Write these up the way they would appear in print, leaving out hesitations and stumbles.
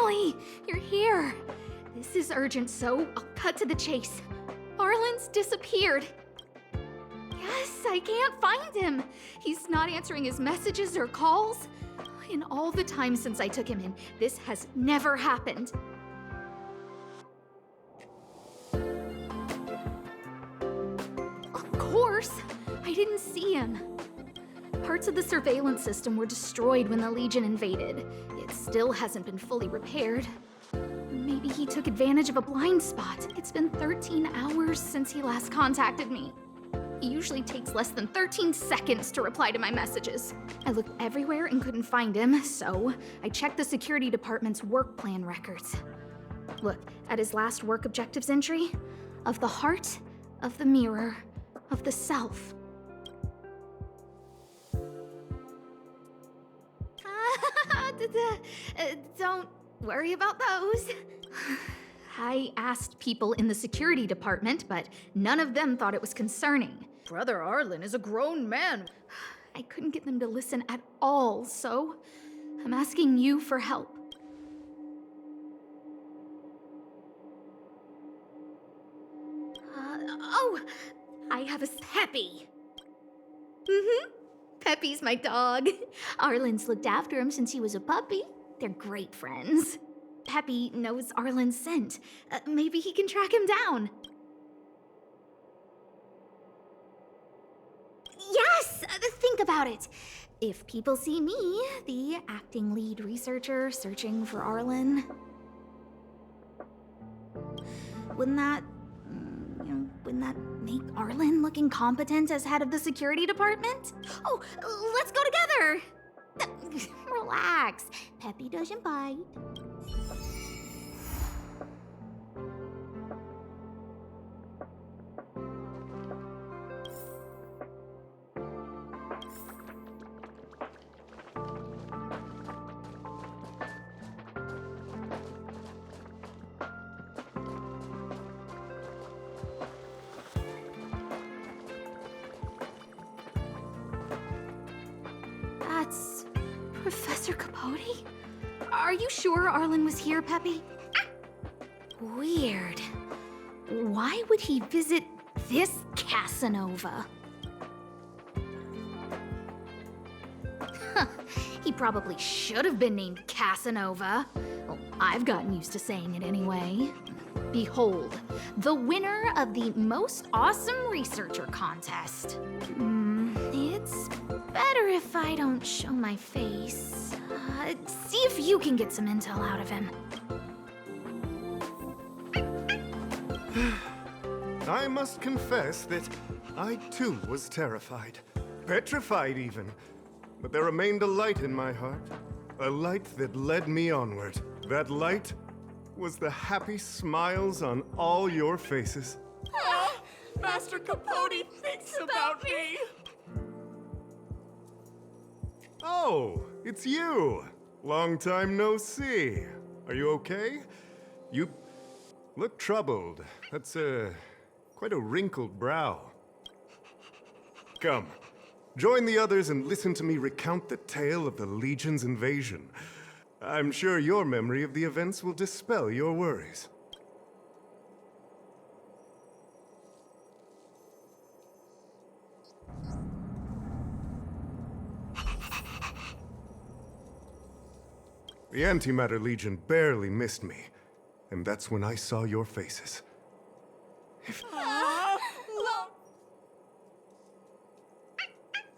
Finally! You're here! This is urgent, so I'll cut to the chase. Arlan's disappeared. Yes, I can't find him. He's not answering his messages or calls. In all the time since I took him in, this has never happened. Of course! I didn't see him. Parts of the surveillance system were destroyed when the Legion invaded. It still hasn't been fully repaired. Maybe he took advantage of a blind spot. It's been 13 hours since he last contacted me. He usually takes less than 13 seconds to reply to my messages. I looked everywhere and couldn't find him, so I checked the security department's work plan records. Look at his last work objectives entry. Of the heart, of the mirror, of the self. Don't worry about those. I asked people in the security department, but none of them thought it was concerning. Brother Arlan is a grown man. I couldn't get them to listen at all, so I'm asking you for help. I have a Peppy. Peppy's my dog. Arlan's looked after him since he was a puppy. They're great friends. Peppy knows Arlan's scent. Maybe he can track him down. Yes! Think about it. If people see me, the acting lead researcher searching for Arlan, wouldn't that make Arlan look incompetent as head of the security department? Oh, let's go together! Relax. Peppy doesn't bite. That's Professor Capote? Are you sure Arlan was here, Peppy? Weird. Why would he visit this Casanova? He probably should have been named Casanova. Well, I've gotten used to saying it anyway. Behold, the winner of the Most Awesome Researcher contest. It's better if I don't show my face. See if you can get some intel out of him. I must confess that I too was terrified. Petrified even. But there remained a light in my heart. A light that led me onward. That light was the happy smiles on all your faces. Master Capote thinks about me! Oh, it's you! Long time no see. Are you okay? You look troubled. That's quite a wrinkled brow. Come, join the others and listen to me recount the tale of the Legion's invasion. I'm sure your memory of the events will dispel your worries. The Antimatter Legion barely missed me, and that's when I saw your faces.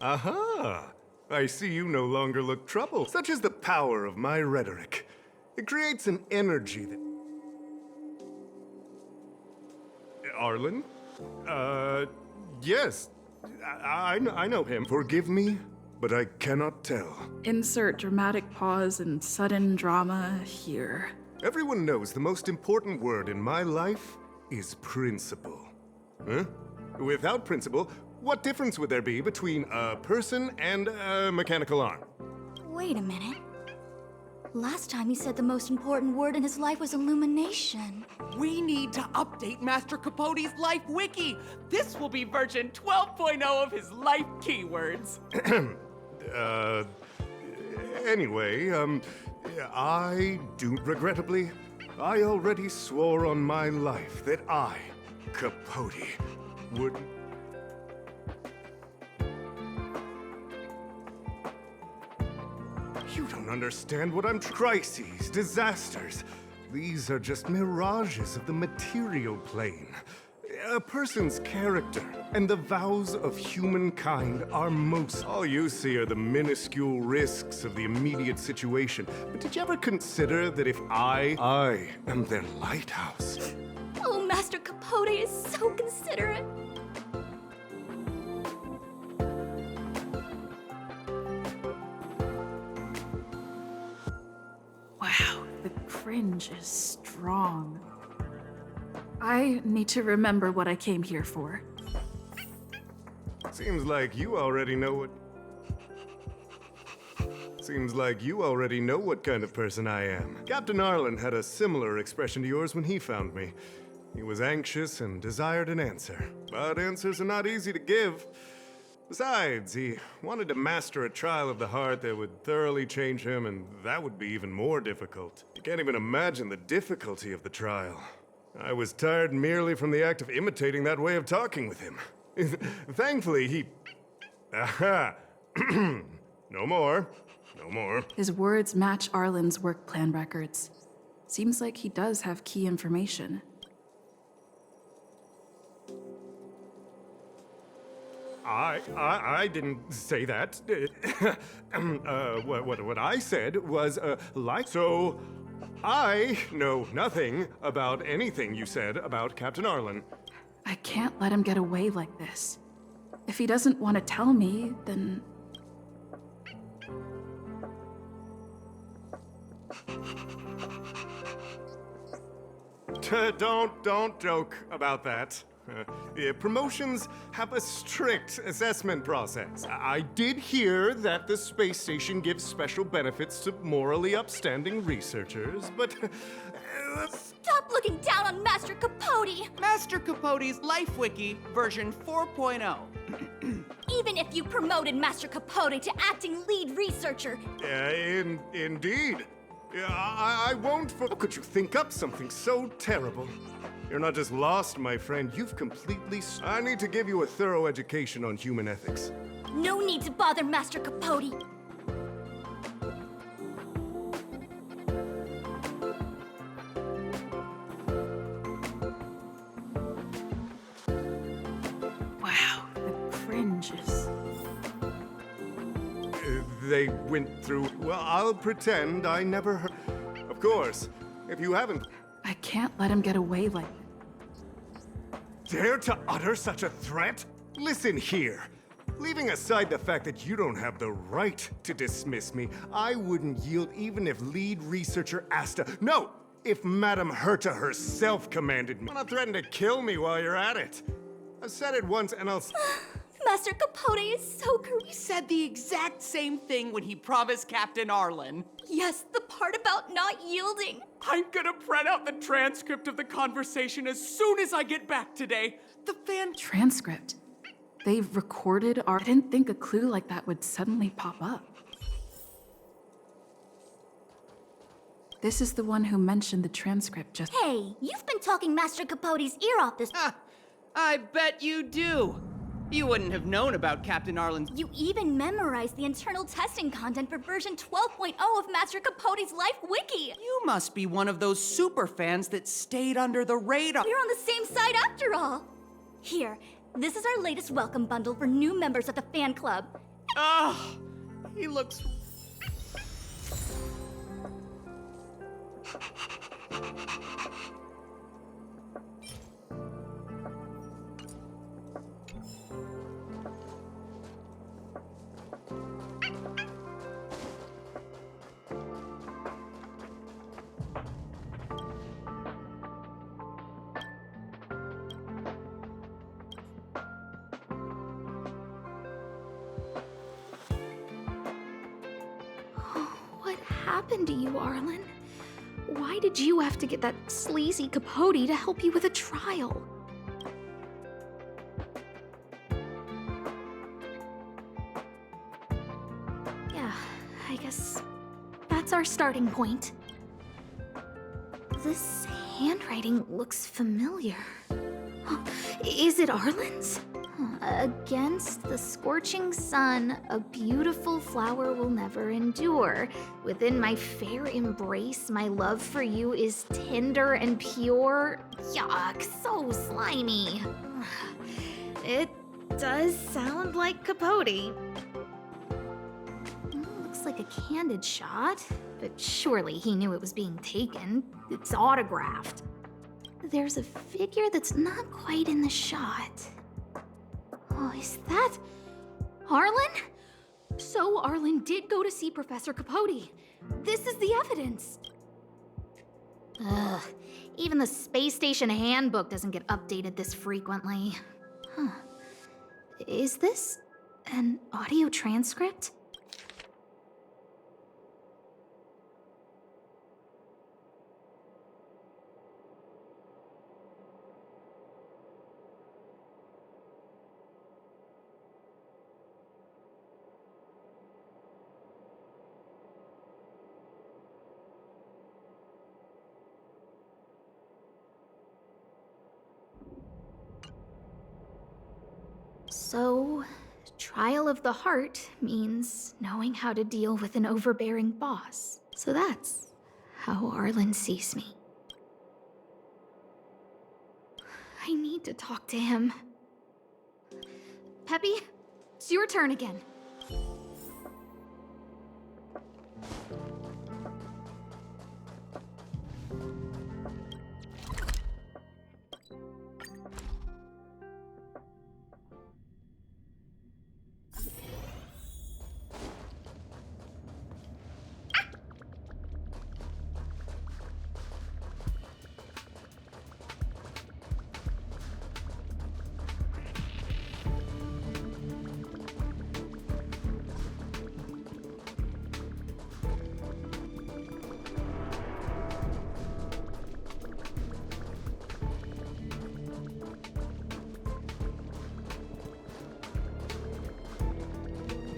Aha! I see you no longer look troubled. Such is the power of my rhetoric. It creates an energy that... Arlan? Yes. I know him. Forgive me, but I cannot tell. Insert dramatic pause and sudden drama here. Everyone knows the most important word in my life is principle. Huh? Without principle, what difference would there be between a person and a mechanical arm? Wait a minute. Last time he said the most important word in his life was illumination. We need to update Master Capote's Life Wiki. This will be version 12.0 of his life keywords. Anyway, I do, regrettably, I already swore on my life that I, Capote, would... You don't understand what I'm... Crises, disasters. These are just mirages of the material plane. A person's character and the vows of humankind are most... All you see are the minuscule risks of the immediate situation. But did you ever consider that if I am their lighthouse? Oh, Master Capote is so considerate. Wow, the cringe is strong. I need to remember what I came here for. Seems like you already know what... Seems like you already know what kind of person I am. Captain Arlan had a similar expression to yours when he found me. He was anxious and desired an answer. But answers are not easy to give. Besides, he wanted to master a trial of the heart that would thoroughly change him, and that would be even more difficult. You can't even imagine the difficulty of the trial. I was tired merely from the act of imitating that way of talking with him. Thankfully, he... Aha! No more. No more. His words match Arlen's work plan records. Seems like he does have key information. I didn't say that. What I said was, so I know nothing about anything you said about Captain Arlan. I can't let him get away like this. If he doesn't want to tell me, then... Don't joke about that. Promotions have a strict assessment process. I did hear that the space station gives special benefits to morally upstanding researchers, but... Stop looking down on Master Capote! Master Capote's Life Wiki, version 4.0. Even if you promoted Master Capote to acting lead researcher, Indeed. I won't for... How could you think up something so terrible? You're not just lost, my friend. You've completely... I need to give you a thorough education on human ethics. no need to bother Master Capote. Wow, the cringe is... They went through... Well, I'll pretend I never heard... Of course, if you haven't... I can't let him get away like... Dare to utter such a threat? Listen here. Leaving aside the fact that you don't have the right to dismiss me, I wouldn't yield even if lead researcher Asta... No! If Madame Herta herself commanded me. Not threaten to kill me while you're at it. I've said it once and I'll... Master Capote is so He said the exact same thing when he promised Captain Arlan. Yes, the part about not yielding. I'm gonna print out the transcript of the conversation as soon as I get back today. The fan... Transcript. They've recorded our... I didn't think a clue like that would suddenly pop up. This is the one who mentioned the transcript just... Hey, you've been talking Master Capote's ear off this... Ha! I bet you do. You wouldn't have known about Captain Arlan's... You even memorized the internal testing content for version 12.0 of Master Capote's Life Wiki. You must be one of those super fans that stayed under the radar. We're on the same side after all. Here, this is our latest welcome bundle for new members of the fan club. Ah, he looks... What happened to you, Arlan? Why did you have to get that sleazy Capote to help you with a trial? Yeah, I guess that's That's our starting point. This handwriting looks familiar. Huh, is it Arlan's? Against the scorching sun, a beautiful flower will never endure. Within my fair embrace, my love for you is tender and pure. Yuck, so slimy. It does sound like Capote. Looks like a candid shot, but surely he knew it was being taken. It's autographed. There's a figure that's not quite in the shot. Oh, is that Arlan? So Arlan did go to see Professor Capote. This is the evidence. Ugh, even the space station handbook doesn't get updated this frequently. Huh. Is this an audio transcript? So, trial of the heart means knowing how to deal with an overbearing boss. So that's how Arlan sees me. I need to talk to him. Peppy, it's your turn again.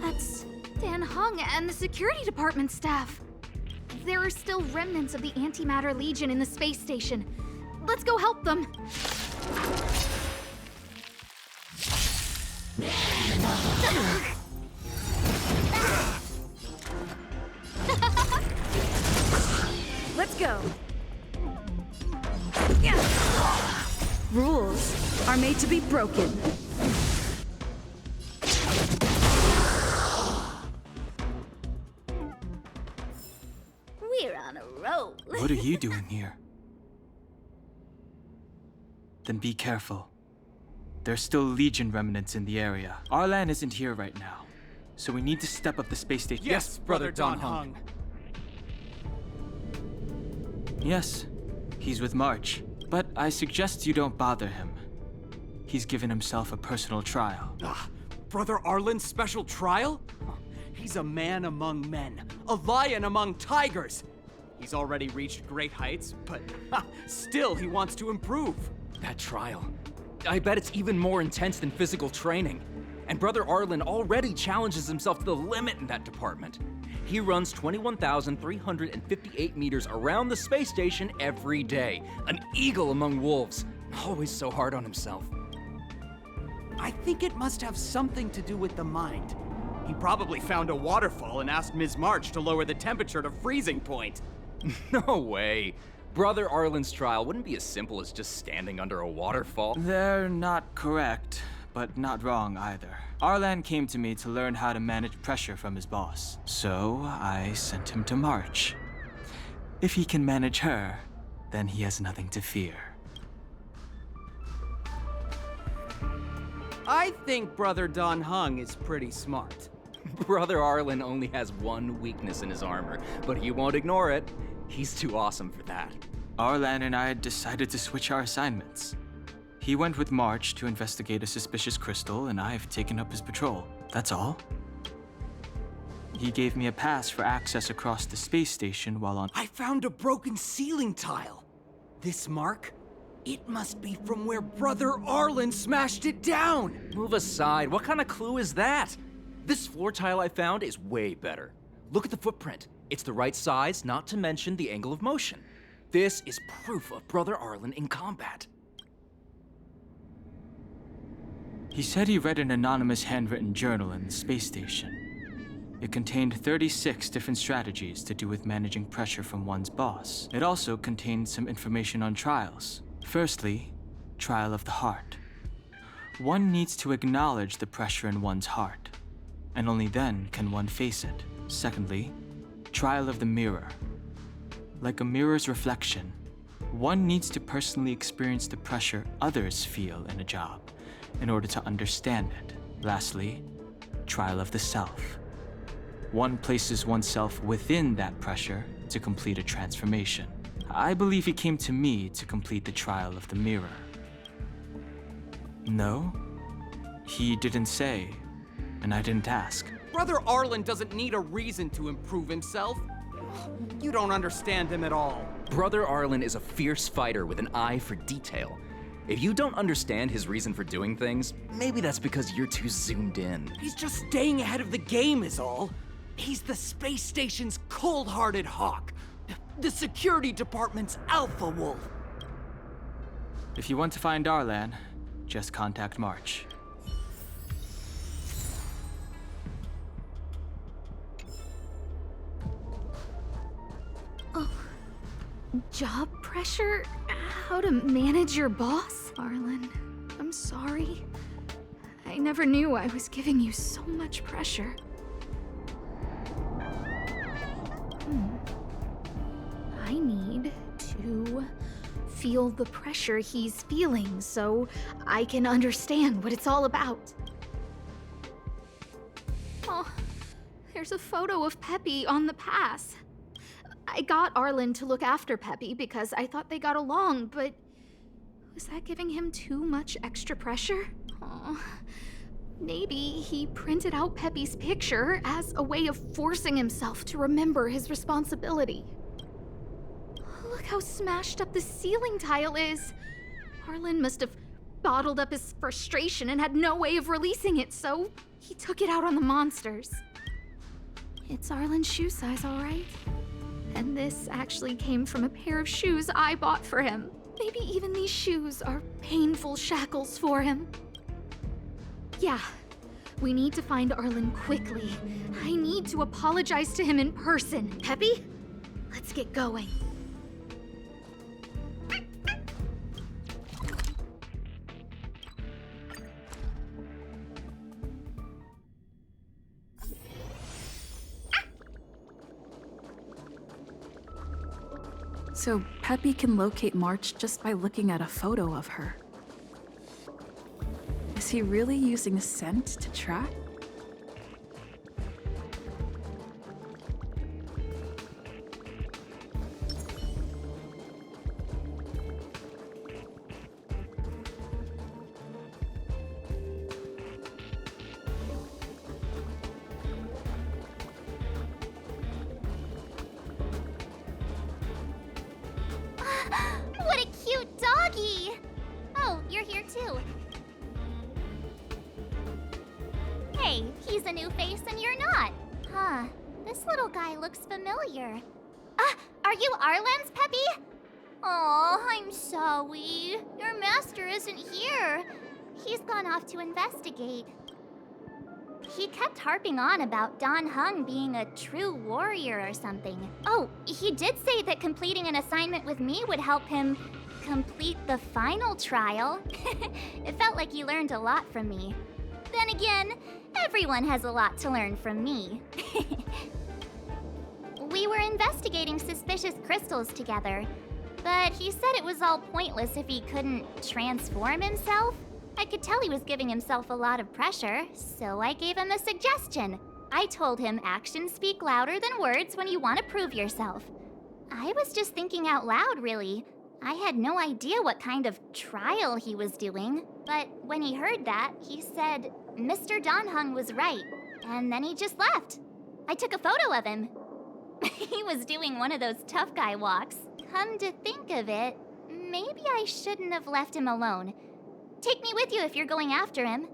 That's Dan Hung and the security department staff. There are still remnants of the Antimatter Legion in the space station. Let's go help them. Let's go. Rules are made to be broken. We're on a roll. What are you doing here? Then be careful. There's still Legion remnants in the area. Arlan isn't here right now, so we need to step up the space station. Yes, Brother Don Hung. Yes, he's with March, but I suggest you don't bother him. He's given himself a personal trial. Brother Arlan's special trial? He's a man among men, a lion among tigers. He's already reached great heights, but still he wants to improve. That trial. I bet it's even more intense than physical training. And Brother Arlan already challenges himself to the limit in that department. He runs 21,358 meters around the space station every day. An eagle among wolves. Always so hard on himself. I think it must have something to do with the mind. He probably found a waterfall and asked Ms. March to lower the temperature to freezing point. No way. Brother Arlan's trial wouldn't be as simple as just standing under a waterfall. They're not correct, but not wrong either. Arlan came to me to learn how to manage pressure from his boss, so I sent him to March. If he can manage her, then he has nothing to fear. I think Brother Don Hung is pretty smart. Brother Arlan only has one weakness in his armor, but he won't ignore it. He's too awesome for that. Arlan and I decided to switch our assignments. He went with March to investigate a suspicious crystal, and I've taken up his patrol. That's all. He gave me a pass for access across the space station while on— I found a broken ceiling tile. This mark? It must be from where Brother Arlan smashed it down. Move aside. What kind of clue is that? This floor tile I found is way better. Look at the footprint. It's the right size, not to mention the angle of motion. This is proof of Brother Arlan in combat. He said he read an anonymous handwritten journal in the space station. It contained 36 different strategies to do with managing pressure from one's boss. It also contained some information on trials. Firstly, trial of the heart. One needs to acknowledge the pressure in one's heart, and only then can one face it. Secondly, trial of the mirror. Like a mirror's reflection, one needs to personally experience the pressure others feel in a job in order to understand it. Lastly, trial of the self. One places oneself within that pressure to complete a transformation. I believe he came to me to complete the trial of the mirror. No? He didn't say, and I didn't ask. Brother Arlan doesn't need a reason to improve himself. You don't understand him at all. Brother Arlan is a fierce fighter with an eye for detail. If you don't understand his reason for doing things, maybe that's because you're too zoomed in. He's just staying ahead of the game is all. He's the space station's cold-hearted hawk. The security department's alpha wolf. If you want to find Arlan, just contact March. Job pressure? How to manage your boss? Arlan, I'm sorry. I never knew I was giving you so much pressure. I need to feel the pressure he's feeling so I can understand what it's all about. Oh, there's a photo of Peppy on the pass. I got Arlan to look after Peppy because I thought they got along, but was that giving him too much extra pressure? Oh, maybe he printed out Peppy's picture as a way of forcing himself to remember his responsibility. Look how smashed up the ceiling tile is. Arlan must have bottled up his frustration and had no way of releasing it, so he took it out on the monsters. It's Arlan's shoe size, all right. And this actually came from a pair of shoes I bought for him. Maybe even these shoes are painful shackles for him. Yeah, we need to find Arlan quickly. I need to apologize to him in person. Peppy, let's get going. So Peppy can locate March just by looking at a photo of her. Is he really using scent to track? What a cute doggy! Oh, you're here too. Hey, he's a new face and you're not. Huh, this little guy looks familiar. Are you Arlan's Peppy? Oh, I'm sorry. Your master isn't here. He's gone off to investigate. He kept harping on about Dan Heng being a true warrior or something. Oh, he did say that completing an assignment with me would help him complete the final trial. It felt like he learned a lot from me. Then again, everyone has a lot to learn from me. We were investigating suspicious crystals together, but he said it was all pointless if he couldn't transform himself. I could tell he was giving himself a lot of pressure, so I gave him a suggestion. I told him actions speak louder than words when you want to prove yourself. I was just thinking out loud, really. I had no idea what kind of trial he was doing, but when he heard that, he said Mr. Dan Heng was right, and then he just left. I took a photo of him. He was doing one of those tough guy walks. Come to think of it, maybe I shouldn't have left him alone. Take me with you if you're going after him.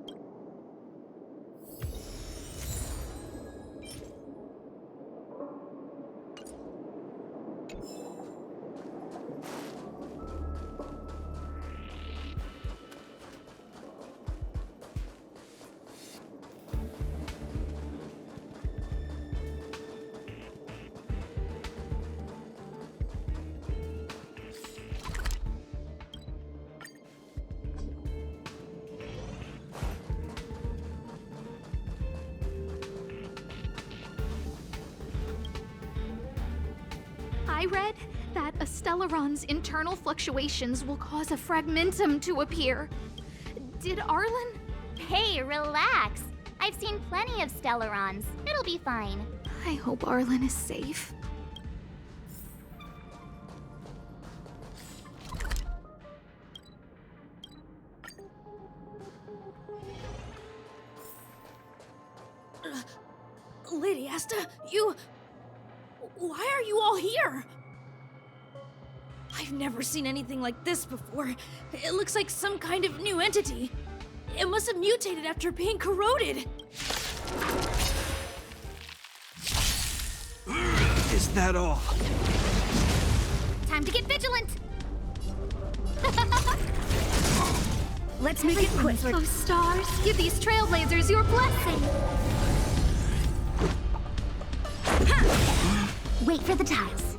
I read that a Stellaron's internal fluctuations will cause a fragmentum to appear. Did Arlan? Hey, relax. I've seen plenty of Stellarons. It'll be fine. I hope Arlan is safe. Lady Asta, why are you all here? I've never seen anything like this before. It looks like some kind of new entity. It must have mutated after being corroded. Is that all? Time to get vigilant! Let's make it quick. Oh, stars, give these trailblazers your blessing. Wait for the tiles.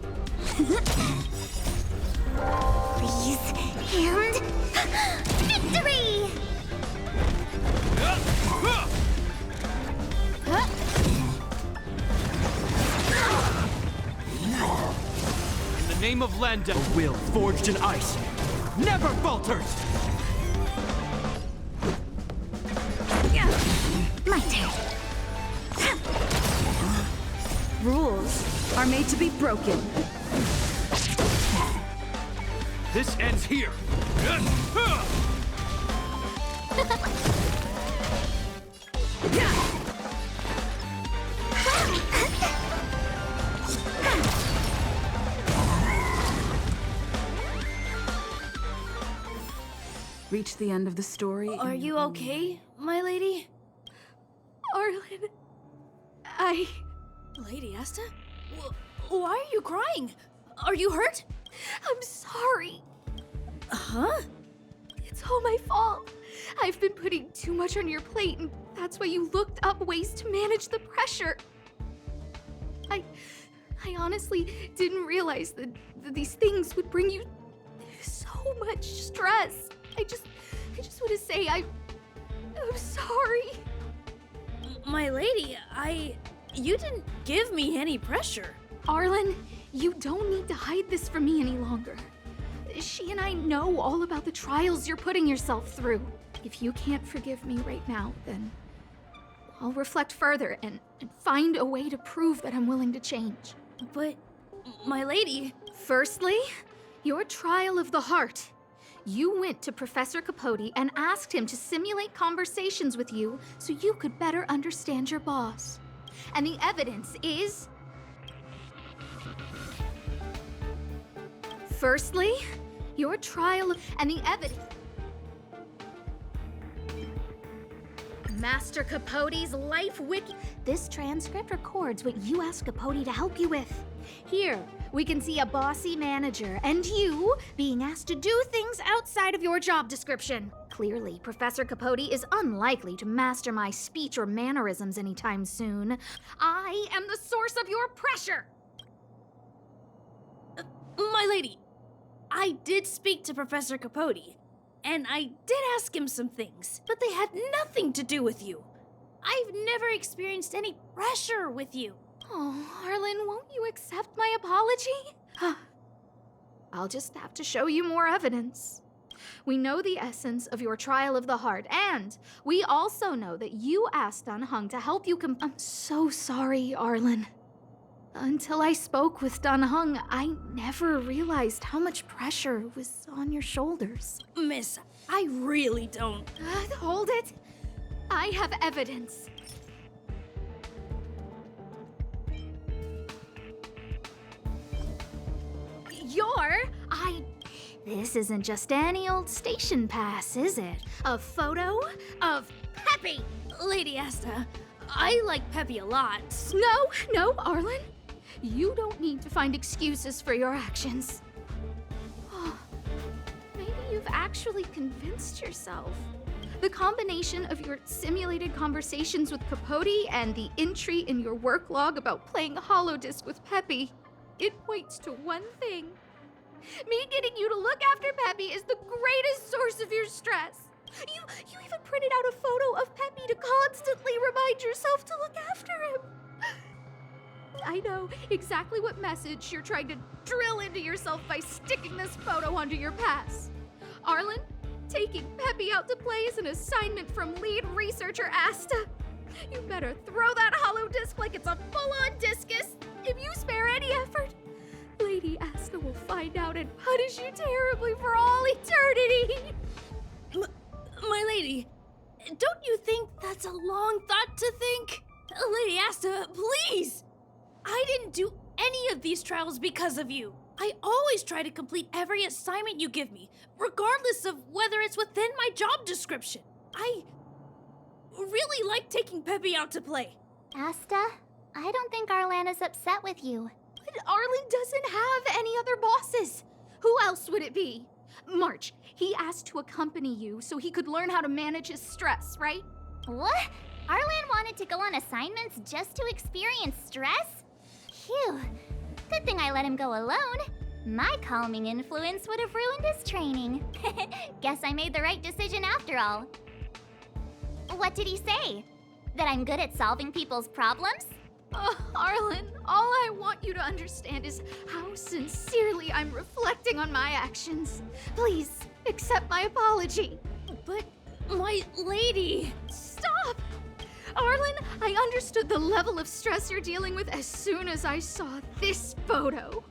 Please. And... victory! In the name of Lenda, a will forged in ice never falters! My turn. Rules are made to be broken. This ends here! Reach the end of the story. Are you okay, my lady? Arlan, Lady Asta? Why are you crying? Are you hurt? I'm sorry. Huh? It's all my fault. I've been putting too much on your plate, and that's why you looked up ways to manage the pressure. I honestly didn't realize that these things would bring you so much stress. I just want to say I'm sorry. My lady, you didn't give me any pressure. Arlan, you don't need to hide this from me any longer. She and I know all about the trials you're putting yourself through. If you can't forgive me right now, then I'll reflect further and find a way to prove that I'm willing to change. But, my lady... Firstly, your trial of the heart. You went to Professor Capote and asked him to simulate conversations with you so you could better understand your boss. And the evidence is... Firstly, your trial and the evidence... Master Capote's life wiki... This transcript records what you asked Capote to help you with. Here, we can see a bossy manager and you being asked to do things outside of your job description. Clearly, Professor Capote is unlikely to master my speech or mannerisms anytime soon. I am the source of your pressure! My lady, I did speak to Professor Capote, and I did ask him some things, but they had nothing to do with you. I've never experienced any pressure with you. Oh, Arlan, won't you accept my apology? I'll just have to show you more evidence. We know the essence of your trial of the heart, and we also know that you asked Dunhung to help you I'm so sorry, Arlan. Until I spoke with Dunhung, I never realized how much pressure was on your shoulders. Miss, I really don't. Hold it. I have evidence. This isn't just any old station pass, is it? A photo of Peppy! Lady Asta, I like Peppy a lot. No, Arlan. You don't need to find excuses for your actions. Maybe you've actually convinced yourself. The combination of your simulated conversations with Capote and the entry in your work log about playing Holodisc with Peppy, it points to one thing. Me getting you to look after Peppy is the greatest source of your stress. You even printed out a photo of Peppy to constantly remind yourself to look after him. I know exactly what message you're trying to drill into yourself by sticking this photo onto your pass. Arlan, taking Peppy out to play is an assignment from lead researcher Asta. You better throw that holodisc like it's a full-on discus. If you spare any effort, Lady Asta will find out and punish you terribly for all eternity. My lady, don't you think that's a long thought to think? Lady Asta, please! I didn't do any of these trials because of you. I always try to complete every assignment you give me, regardless of whether it's within my job description. I really like taking Peppy out to play. Asta, I don't think Arlan is upset with you. But Arlan doesn't have any other bosses. Who else would it be? March, he asked to accompany you so he could learn how to manage his stress, right? What? Arlan wanted to go on assignments just to experience stress? Phew. Good thing I let him go alone. My calming influence would have ruined his training. Guess I made the right decision after all. What did he say? That I'm good at solving people's problems? Arlan, all I want you to understand is how sincerely I'm reflecting on my actions. Please, accept my apology. But, my lady... Stop! Arlan, I understood the level of stress you're dealing with as soon as I saw this photo.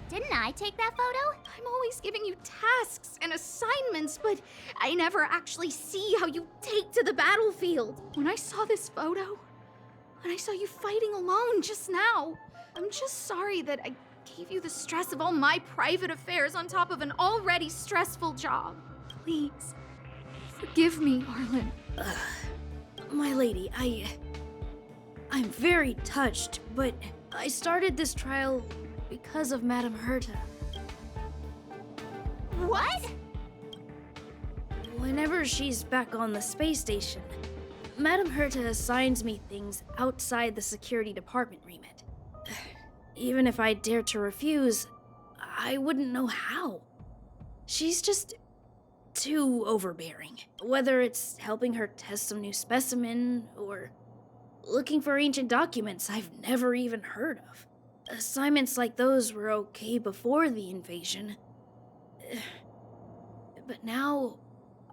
Didn't I take that photo? I'm always giving you tasks and assignments, but I never actually see how you take to the battlefield. When I saw this photo, when I saw you fighting alone just now, I'm just sorry that I gave you the stress of all my private affairs on top of an already stressful job. Please, forgive me, Arlan. My lady, I'm very touched, but I started this trial because of Madame Herta. What? Whenever she's back on the space station, Madame Herta assigns me things outside the security department remit. Even if I dared to refuse, I wouldn't know how. She's just too overbearing. Whether it's helping her test some new specimen, or looking for ancient documents I've never even heard of. Assignments like those were okay before the invasion. But now,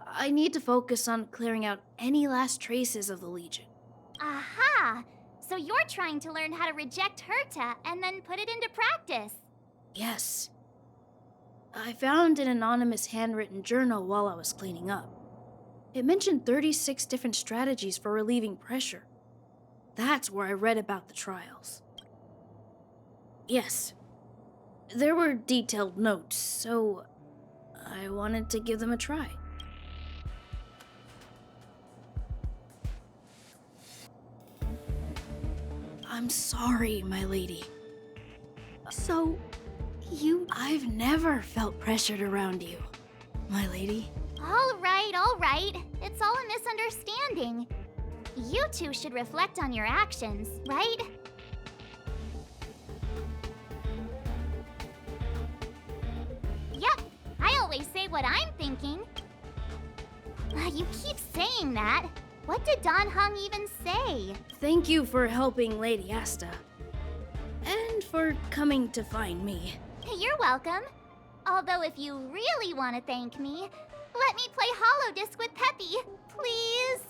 I need to focus on clearing out any last traces of the Legion. Aha! So you're trying to learn how to reject Herta and then put it into practice. Yes. I found an anonymous handwritten journal while I was cleaning up. It mentioned 36 different strategies for relieving pressure. That's where I read about the trials. Yes. There were detailed notes, so I wanted to give them a try. I'm sorry, my lady. So, I've never felt pressured around you, my lady. All right. It's all a misunderstanding. You two should reflect on your actions, right? Yep, I always say what I'm thinking. You keep saying that. What did Don Hung even say? Thank you for helping Lady Asta. And for coming to find me. You're welcome. Although if you really want to thank me, let me play Holodisc with Peppy, please.